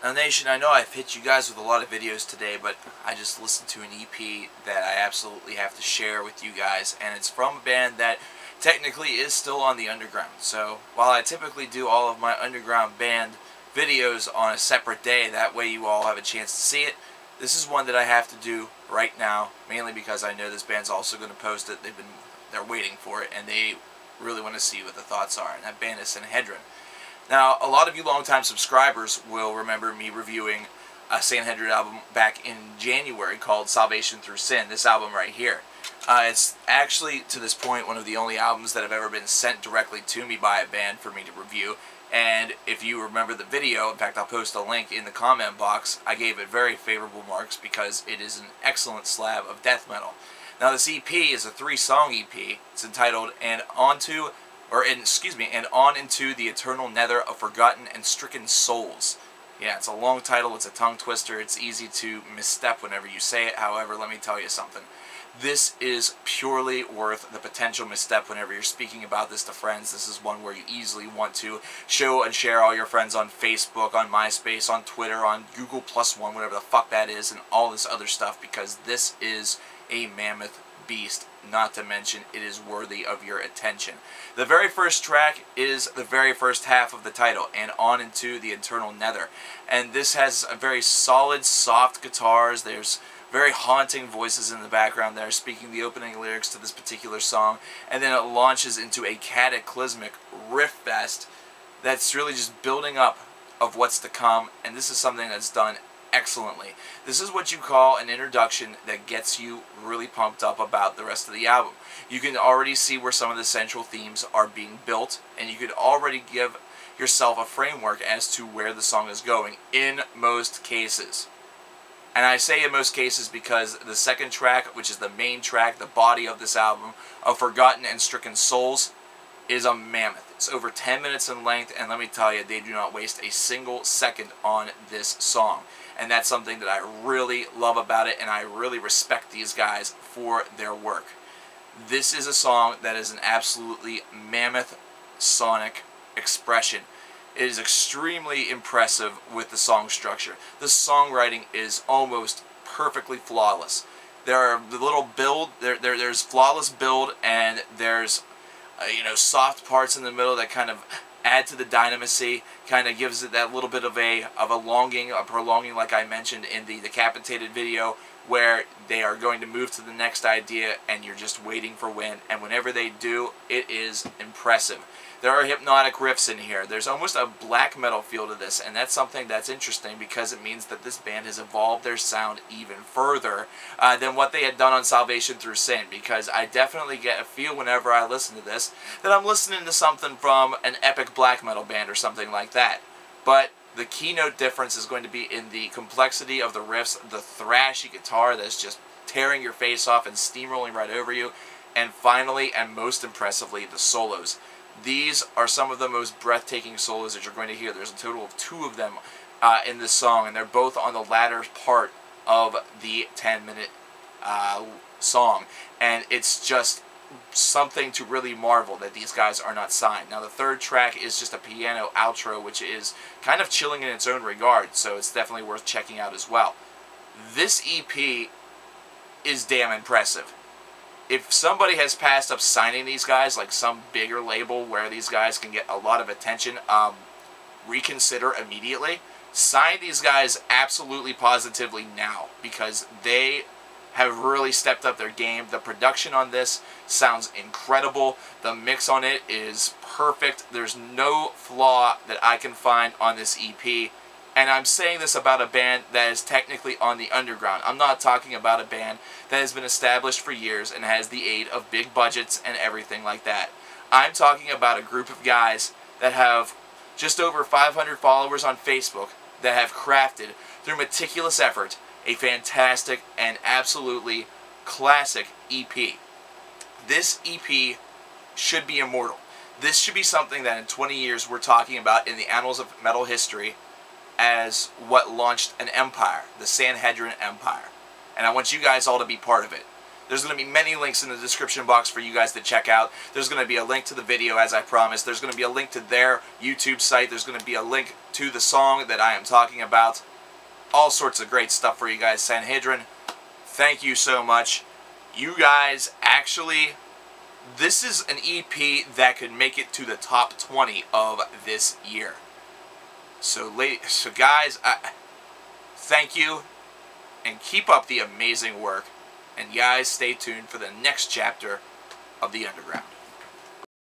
Now Nation, I know I've hit you guys with a lot of videos today, but I just listened to an EP that I absolutely have to share with you guys, and it's from a band that technically is still on the underground. So while I typically do all of my underground band videos on a separate day, that way you all have a chance to see it, this is one that I have to do right now, mainly because I know this band's also going to post it. They're waiting for it, and they really want to see what the thoughts are, and that band is Sanhedrin. Now, a lot of you longtime subscribers will remember me reviewing a Sanhedrin album back in January called Salvation Through Sin, this album right here. It's actually, to this point, one of the only albums that have ever been sent directly to me by a band for me to review. And if you remember the video, in fact I'll post a link in the comment box, I gave it very favorable marks because it is an excellent slab of death metal. Now this EP is a 3-song EP. It's entitled And On Into the Eternal Nether of Forgotten and Stricken Souls. Yeah, it's a long title, it's a tongue twister, it's easy to misstep whenever you say it. However, let me tell you something. This is purely worth the potential misstep whenever you're speaking about this to friends. This is one where you easily want to show and share all your friends on Facebook, on MySpace, on Twitter, on Google +1, whatever the fuck that is, and all this other stuff, because this is a mammoth beast. Not to mention, it is worthy of your attention. The very first track is the very first half of the title, And On Into the Eternal Nether. And this has a very solid, soft guitars. There's very haunting voices in the background there speaking the opening lyrics to this particular song, and then it launches into a cataclysmic riff fest that's really just building up of what's to come, and this is something that's done excellently. This is what you call an introduction that gets you really pumped up about the rest of the album. You can already see where some of the central themes are being built, and you could already give yourself a framework as to where the song is going in most cases. And I say in most cases because the second track, which is the main track, the body of this album, of Forgotten and Stricken Souls, is a mammoth. It's over 10 minutes in length, and let me tell you, they do not waste a single second on this song. And that's something that I really love about it, and I really respect these guys for their work. This is a song that is an absolutely mammoth sonic expression. It is extremely impressive with the song structure. The songwriting is almost perfectly flawless. There are the little build, there's flawless build, and there's soft parts in the middle that kind of add to the dynamisy, kind of gives it that little bit of a longing, a prolonging, like I mentioned in the decapitated video, where they are going to move to the next idea and you're just waiting for when, and whenever they do, it is impressive. There are hypnotic riffs in here. There's almost a black metal feel to this, and that's something that's interesting because it means that this band has evolved their sound even further than what they had done on Salvation Through Sin, because I definitely get a feel whenever I listen to this that I'm listening to something from an epic black metal band or something like that. But the keynote difference is going to be in the complexity of the riffs, the thrashy guitar that's just tearing your face off and steamrolling right over you, and finally, and most impressively, the solos. These are some of the most breathtaking solos that you're going to hear. There's a total of 2 of them in this song, and they're both on the latter part of the 10-minute song. And it's just something to really marvel that these guys are not signed. Now the third track is just a piano outro, which is kind of chilling in its own regard, so it's definitely worth checking out as well. This EP is damn impressive. If somebody has passed up signing these guys, like some bigger label where these guys can get a lot of attention, reconsider immediately. Sign these guys absolutely positively now, because they have really stepped up their game. The production on this sounds incredible. The mix on it is perfect. There's no flaw that I can find on this EP. And I'm saying this about a band that is technically on the underground. I'm not talking about a band that has been established for years and has the aid of big budgets and everything like that. I'm talking about a group of guys that have just over 500 followers on Facebook that have crafted, through meticulous effort, a fantastic and absolutely classic EP. This EP should be immortal. This should be something that in 20 years we're talking about in the annals of metal history as what launched an empire, the Sanhedrin Empire. And I want you guys all to be part of it. There's going to be many links in the description box for you guys to check out. There's going to be a link to the video, as I promised. There's going to be a link to their YouTube site. There's going to be a link to the song that I am talking about. All sorts of great stuff for you guys. Sanhedrin, thank you so much. You guys actually, this is an EP that could make it to the top 20 of this year. So guys, thank you, and keep up the amazing work. And guys, stay tuned for the next chapter of the Underground.